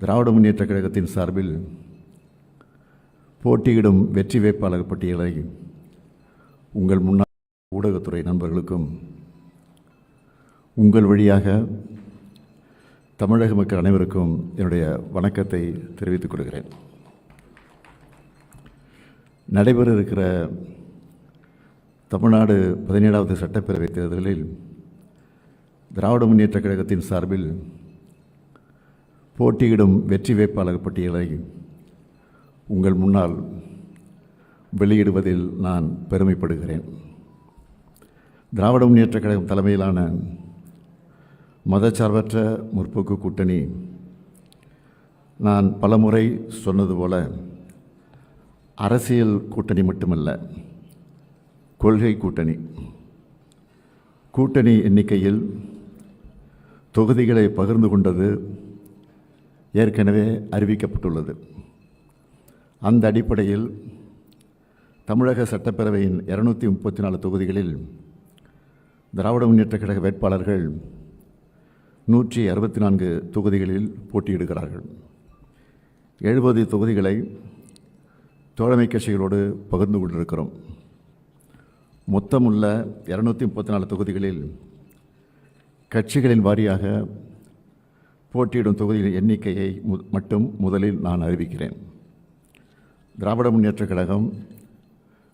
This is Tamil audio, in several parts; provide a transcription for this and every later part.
திராவிட முன்னேற்றக் கழகத்தின் சார்பில் போட்டியிடும் வெற்றி வேட்பாளர் பட்டியலை உங்கள் முன்னாள் ஊடகத்துறை நண்பர்களுக்கும் உங்கள் வழியாக தமிழக மக்கள் அனைவருக்கும் என்னுடைய வணக்கத்தை தெரிவித்துக் கொள்கிறேன். நடைபெற இருக்கிற தமிழ்நாடு 17வது சட்டப்பேரவைத் தேர்தலில் திராவிட முன்னேற்றக் கழகத்தின் சார்பில் போட்டியிடும் வெற்றி வேட்பாளர் பட்டியலை உங்கள் முன்னால் வெளியிடுவதில் நான் பெருமைப்படுகிறேன். திராவிட முன்னேற்றக் கழகம் தலைமையிலான மதச்சார்பற்ற முற்போக்கு கூட்டணி, நான் பலமுறை சொன்னது போல, அரசியல் கூட்டணி மட்டுமல்ல, கொள்கை கூட்டணி. கூட்டணி எண்ணிக்கையில் தொகுதிகளை பகிர்ந்து கொண்டது ஏற்கனவே அறிவிக்கப்பட்டுள்ளது. அந்த அடிப்படையில் தமிழக சட்டப்பேரவையின் 234 தொகுதிகளில் திராவிட முன்னேற்றக் கழக வேட்பாளர்கள் 164 தொகுதிகளில் போட்டியிடுகிறார்கள். 70 தொகுதிகளை தோழமை கட்சிகளோடு பகிர்ந்து கொண்டிருக்கிறோம். மொத்தமுள்ள 234 தொகுதிகளில் கட்சிகளின் வாரியாக போட்டியிடும் தொகுதிகளின் எண்ணிக்கையை மட்டும் முதலில் நான் அறிவிக்கிறேன். திராவிட முன்னேற்றக் கழகம்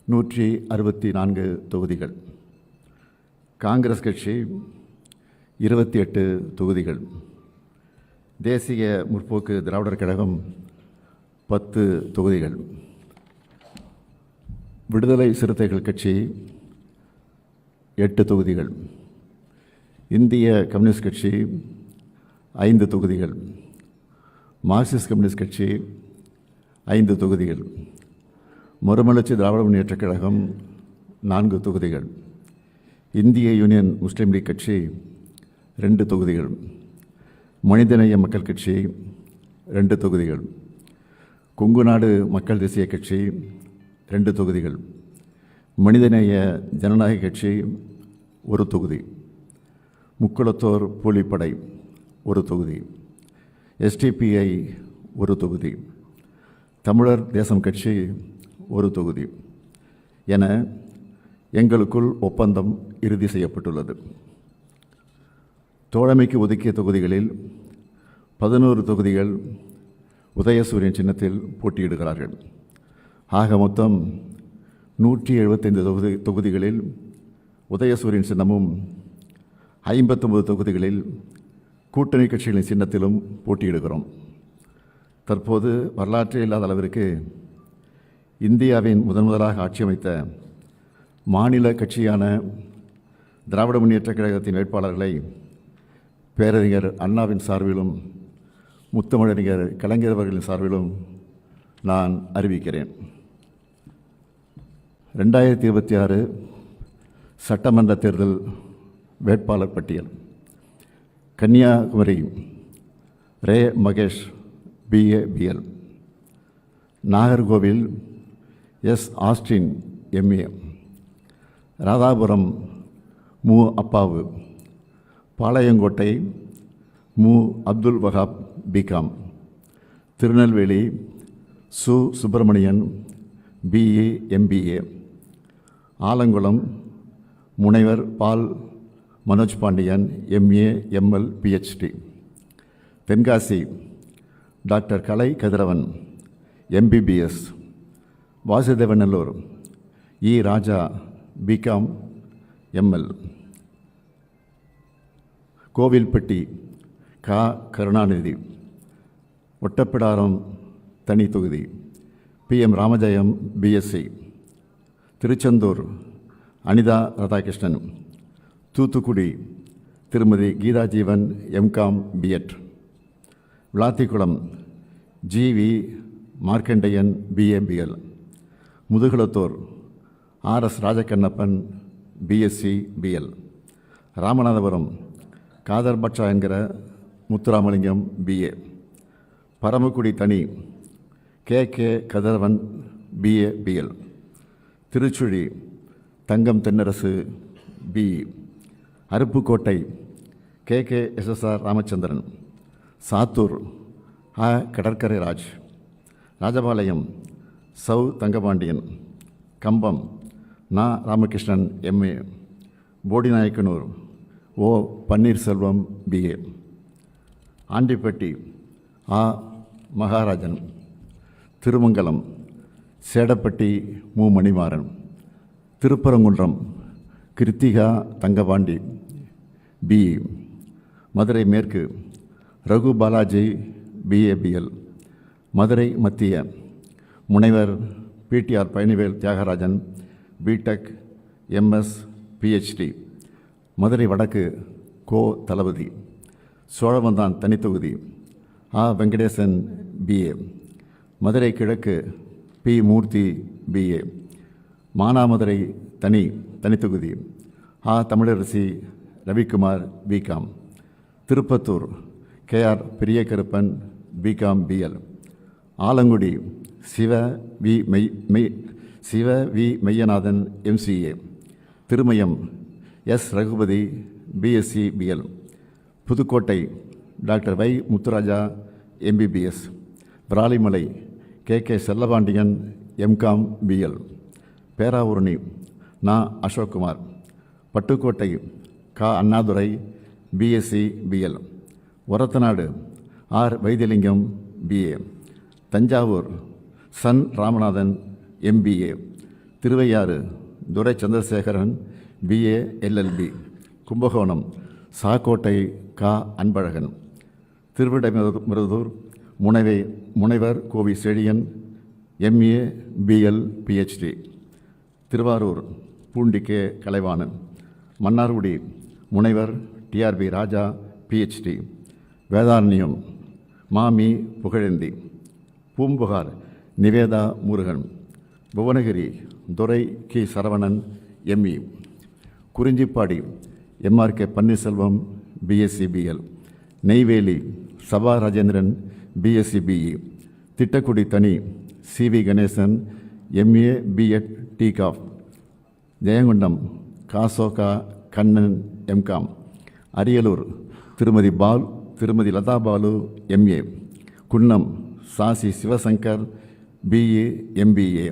164 தொகுதிகள், காங்கிரஸ் கட்சி 28 தொகுதிகள், தேசிய முற்போக்கு திராவிடர் கழகம் 10 தொகுதிகள், விடுதலை சிறுத்தைகள் கட்சி 8 தொகுதிகள், இந்திய கம்யூனிஸ்ட் கட்சி 5 தொகுதிகள், மார்க்சிஸ்ட் கம்யூனிஸ்ட் கட்சி 5 தொகுதிகள், மறுமலர்ச்சி திராவிட முன்னேற்றக் கழகம் 4 தொகுதிகள், இந்திய யூனியன் முஸ்லீம் லீக் கட்சி 2 தொகுதிகள், மனிதநேய மக்கள் கட்சி 2 தொகுதிகள், கொங்கு நாடு மக்கள் தேசிய கட்சி 2 தொகுதிகள், மனிதநேய ஜனநாயக கட்சி 1 தொகுதி, முக்குளத்தோர் போலிப்படை 1 தொகுதி, எஸ்டிபிஐ 1 தொகுதி, தமிழர் தேசம் கட்சி 1 தொகுதி என எங்களுக்குள் ஒப்பந்தம் இறுதி செய்யப்பட்டுள்ளது. தோழமைக்கு ஒதுக்கிய தொகுதிகளில் 11 தொகுதிகள் உதயசூரியன் சின்னத்தில் போட்டியிடுகிறார்கள். ஆக மொத்தம் 175 தொகுதிகளில் உதயசூரியன் சின்னமும் 59 தொகுதிகளில் கூட்டணி கட்சிகளின் சின்னத்திலும் போட்டியிடுகிறோம். தற்போது வரலாற்றே இல்லாத அளவிற்கு இந்தியாவின் முதலாக ஆட்சி அமைத்த மாநில கட்சியான திராவிட முன்னேற்றக் கழகத்தின் வேட்பாளர்களை பேரறிஞர் அண்ணாவின் சார்பிலும் முத்தமிழறிஞர் கலைஞர் அவர்களின் சார்பிலும் நான் அறிவிக்கிறேன். 2026 சட்டமன்ற தேர்தல் வேட்பாளர் பட்டியல்: கன்னியாகுமரி ரே Mahesh BA BL, Nagercoil S Austin MA, Radhapuram மு அப்பாவு, பாளையங்கோட்டை மு அப்துல் வஹாப் BCom, திருநெல்வேலி சு சுப்பிரமணியன் BA MBA, ஆலங்குளம் முனைவர் Paul Manoj Pandian MA ML PhD, Tenkasi doctor Kalai Kathiravan MBBS, Vasudevanallur E Raja BCom ML, Kovilpatti கா கருணாநிதி, ஒட்டப்பிடாரம் தனி தொகுதி PM ராமஜெயம் BSc, திருச்செந்தூர் அனிதா ராதாகிருஷ்ணன், தூத்துக்குடி திருமதி Geetha Jeevan MCom B.Ed, Vilathikulam GV Markandeyan BA BL, Mudukulathur RS Rajakannappan BSc BL, Ramanathapuram Kader பட்சா என்கிற முத்துராமலிங்கம் BA, பரமக்குடி தனி KK Kathiravan BA BL, Tiruchuli Thangam Thennarasu BE, Aruppukottai KK SSR Ramachandran, Sattur கடற்கரை ராஜ், ராஜபாளையம் சௌ தங்கபாண்டியன், கம்பம் நா. Ramakrishnan MA, Bodinayakanur O. Panneerselvam BA, Andipatti Maharajan, Thirumangalam Sedapatti M. Manimaran, Thiruparankundram Kiruthika Thangapandi BE, Madurai மேற்கு ரகு பாலாஜி BABL, மதுரை மத்திய முனைவர் PTR Palanivel Thiagarajan BTech MS PhD, Madurai வடக்கு கோ. தளபதி, சோழவந்தான் தனித்தொகுதி வெங்கடேசன் BA, மதுரை கிழக்கு P. மூர்த்தி BA, மானாமதுரை தனித்தொகுதி Tamilarasi Ravikumar BCom, Tiruppathur KR Periyakaruppan BCom BL, Alangudi Siva வி. Meyyanathan MCA, Thirumayam S. Raghupathi BSc BL, Pudukkottai doctor வை. Muthuraja MBBS, Viralimalai KK Chellapandian MCom BL, Peravurani நா. Ashokkumar, Pattukkottai Annadurai BSc BL, Orathanadu R. Vaithilingam BA, Thanjavur சன் Ramanathan MBA, Thiruvaiyaru Durai Chandrasekaran BA LLB, Kumbakonam Sakkottai Anbazhagan, Thiruvidaimarudur முனைவர் Kovi Chezhiyan MA BL PhD, Thiruvarur Poondi Kalaivanan, Mannargudi முனைவர் TRB ராஜா PhD, வேதாரண்யம் மாமி புகழேந்தி, பூம்புகார் நிவேதா முருகன், புவனகிரி துரை Saravanan ME, Kurinjipadi MRK Panneerselvam BSc BL, Neyveli Sabha Rajendran BSc BE, Tittakudi தனி CV Ganesan MA B.Ed TCOF, Jayankondam காசோகா Kannan MCom, Ariyalur Thirumathi Latha Balu MA, Kunnam Sasi Sivasankar BA MBA,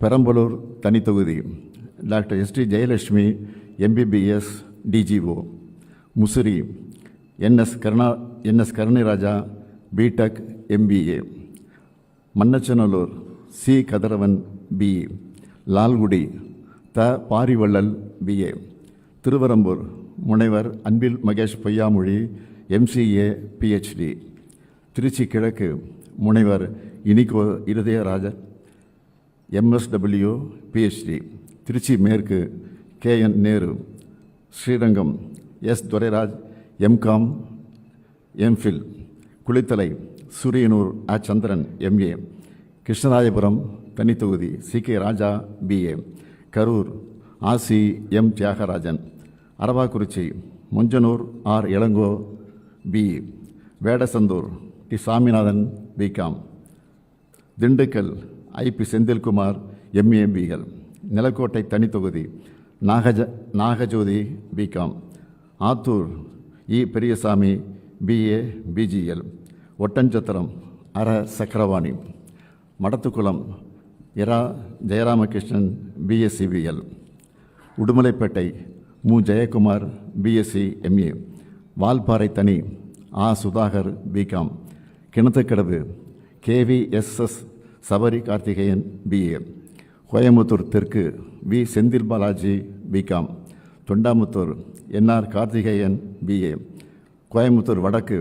Perambalur தனித்தொகுதி doctor ST Jayalakshmi MBBS DGO, Musiri NS Karunairaja BTech MBA, Mannachanallur C. Kathiravan BE, Lalgudi Parivallal BA, Thiruverumbur முனைவர் அன்பில் மகேஷ் பொய்யாமொழி MCA PhD, திருச்சி கிழக்கு முனைவர் இனிகோ இருதயராஜன் MSW PhD, திருச்சி மேற்கு KN Nehru, Srirangam S. Durairaj MCom MPhil, Kulithalai Suriyanur Chandran MA, Krishnarayapuram தனித்தொகுதி CK Raja BA, Karur RC M. Thiagarajan, Aravakurichi Monjanur R. Ilango BE, Vedasandur T. Saminathan BCom, Dindigul IP. Senthilkumar MA BL, Nilakottai தனித்தொகுதி Nagajothi BCom, Attur E. Periyasamy BA BGL, Oddanchatram Chakravani, Madathukulam Ira. Jayaramakrishnan BSc BL, Udumalaipettai M. Jayakumar BSc MA, Valparai தனி Sudhakar BCom, Kinathukadavu KVSS Sabari Karthikeyan BA, Coimbatore தெற்கு V. Senthil Balaji BCom, Thondamuthur NR Karthikeyan BA, Coimbatore வடக்கு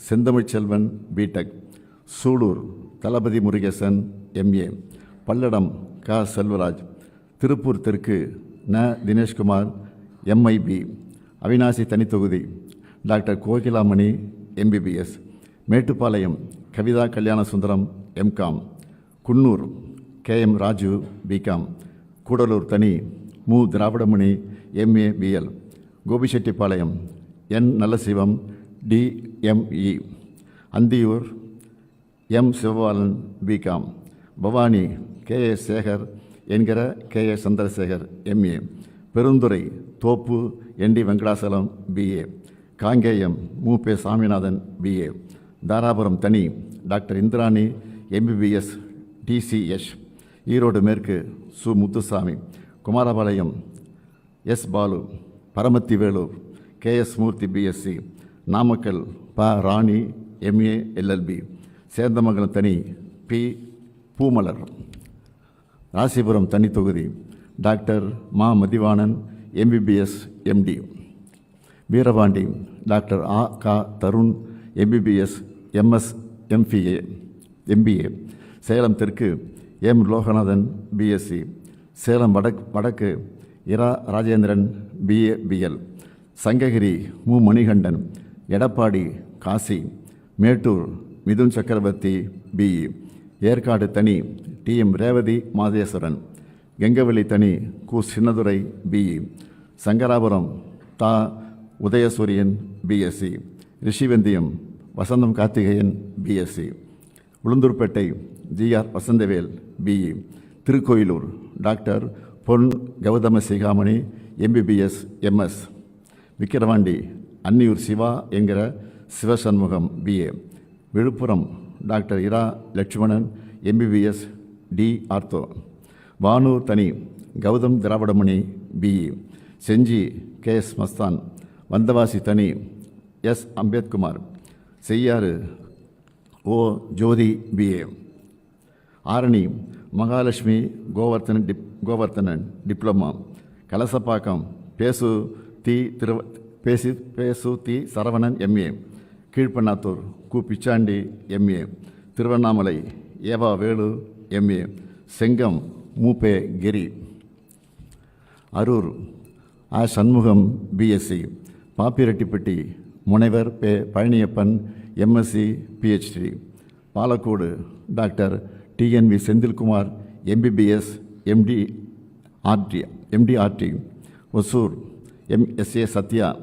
செந்தமிழ்ச்செல்வன் BTech, சூலூர் தளபதி முருகேசன் MA, பல்லடம் செல்வராஜ், திருப்பூர் தெற்கு தினேஷ்குமார் MIB, அவினாசி தனித்தொகுதி doctor Gokilamani MBBS, Mettupalayam Kavitha Kalyanasundaram MCom, Coonoor KM Raju BCom, Gudalur தனி மு. Dravidamani MA BL, Gobichettipalayam N. Nallasivam DME, Anthiyur M. Sivabalan BCom, Bhavani KA Sekar என்கிற KA சந்திரசேகர் MA, பெருந்துறை தோப்பு ND வெங்கடாசலம் BA, காங்கேயம் மு. பே. சாமிநாதன் BA, தாராபுரம் தனி doctor Indrani MBBS DCH. Erode மேற்கு சு. முத்துசாமி. குமாரபாளையம் S. பாலு. பரமத்தி வேலூர் KS. மூர்த்தி BSc. நாமக்கல் ப. ராணி MA LLB. சேந்தமங்கலம் தனி P. பூமலர். ராசிபுரம் தனி தொகுதி டாக்டர் மா. Mathivanan MBBS MD. Veerapandi doctor A. க. Tarun MBBS MS MBA. Salem தெற்கு M. லோகநாதன் BSc. சேலம் வடக்கு இரா. Rajendran BA BL. சங்ககிரி மு. மணிகண்டன். எடப்பாடி காசி. மேட்டூர் மிதுன் சக்கரவர்த்தி BE. ஏற்காடு தனி TM ரேவதி மாதேஸ்வரன். கெங்கவெளி தனி கு. சின்னதுரை BE. சங்கராபுரம் தா. Udhayasuriyan BSc. Rishivandiyam Vasantham Karthikeyan BSc. Ulundurpet GR Vasanthavel BE. Tirukoilur doctor Pon Gautama Sigamani MBBS MS. Vikravandi Anniyur Siva என்கிற சிவசண்முகம் BA. விழுப்புரம் டாக்டர் இரா. Lakshmanan MBBS D. Ortho. Vanur தனி Gautham Dravidamani BE. Senji KS. Mastan. Vandavasi தனி S. அம்பேத்குமார். செய்யாறு O. ஜோதி BA. ஆரணி மகாலட்சுமி கோவர்த்தனன் டிப்ளமா. கலசப்பாக்கம் பேசு தி சரவணன் MA. கீழ்பண்ணாத்தூர் கு. பிச்சாண்டி MA. திருவண்ணாமலை ஏவா வேலு MA. செங்கம் மூப்பே கிரி. அரூர் ஆ. சண்முகம் BSc. பாப்பிரெட்டிப்பட்டி முனைவர் பே. Palaniappan MSc PhD. Palacode doctor TNV Senthilkumar MBBS MDRT. Hosur MSA Sathya.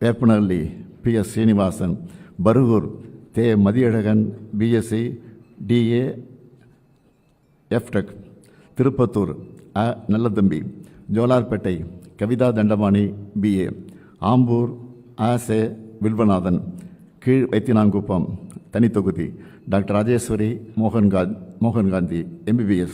Veppanahalli PS. Srinivasan. Bargur தே. Mathiyazhagan BSc DA FTech. Tiruppathur அ. நல்லதம்பி. ஜோலார்பேட்டை கவிதா தண்டபாணி BA. ஆம்பூர் A. சே. வில்வநாதன். கீழ் வைத்தியநாங்குப்பம் தனித்தொகுதி doctor Rajeswari Mohangandhi MBBS.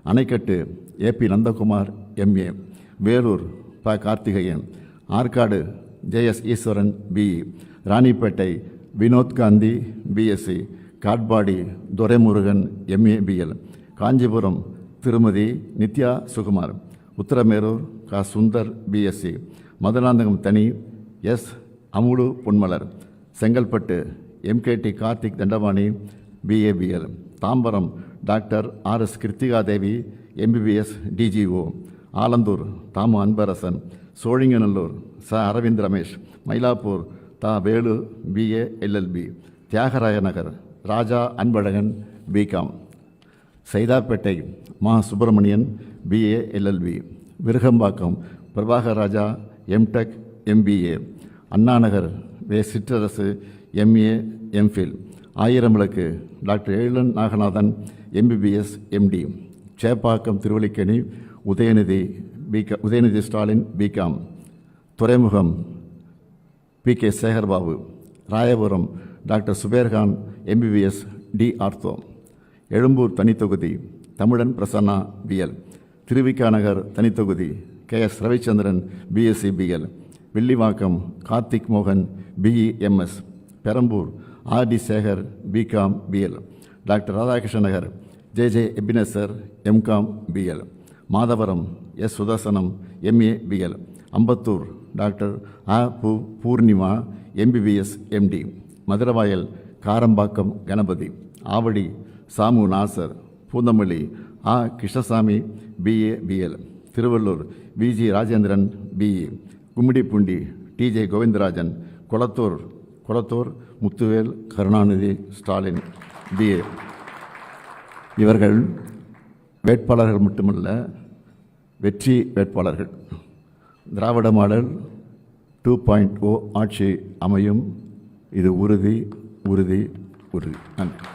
Anaicut AP. Nandakumar MA. Vellore ப. Karthikeyan. Arcot JS. Eswaran BE. Ranipet Vinod Gandhi BSc. Katpadi Duraimurugan MA BL. Kanchipuram திருமதி நித்யா சுகுமார். உத்தரமேரூர் க. சுந்தர் BSc. மதுராந்தகம் தனி S. Amudu Ponmalar. Chengalpattu MKT Karthik Dhandapani BA BL. Tambaram doctor RS. Kiruthikadevi MBBS DGO. Alandur Thamu Anbarasan. Sholinganallur ச. அரவிந்த் ரமேஷ். மயிலாப்பூர் தா. Velu BA LLB. தியாகராய நகர் ராஜா அன்பழகன் BCom. சைதாப்பேட்டை மா. Subramanian BA LLB. Virugambakkam Prabhakar Raja MTech MBA. Annanagar வே. Chitrarasu MA MPhil. Aayiramvilakku doctor Ezhilan Naganathan MBBS MD. Chepauk Thiruvallikeni Udhayanidhi Stalin BCom. Thuraimugam PK. Sekarbabu. Royapuram doctor Subairkhan MBBS D. Ortho. Egmore தனித்தொகுதி தமிழன் பிரசன்னா BL. திருவிக்கா நகர் தனித்தொகுதி KS. Ravichandran BSc BL. Villivakkam Karthik மோகன் BE MS. Perambur RD. Sekar BCom BL. Doctor Radhakrishna Nagar JJ. Ebenezer MCom BL. Madhavaram S. Sudarsanam MA BL. Ambattur doctor A. Poornima MBBS MD. Maduravoyal Karambakkam Ganapathi. Avadi Samu Nasar. Poonamallee A. Krishnasamy BA BL. Tiruvallur VG. Rajendran BE. Gummidipoondi TJ. Govindarajan. Kolathur Muthuvel Karunanidhi Stalin BA. இவர்கள் வேட்பாளர்கள் மட்டுமல்ல, வெற்றி வேட்பாளர்கள். திராவிட மாடல் 2.0 ஆட்சி அமையும். இது உறுதி. நன்றி.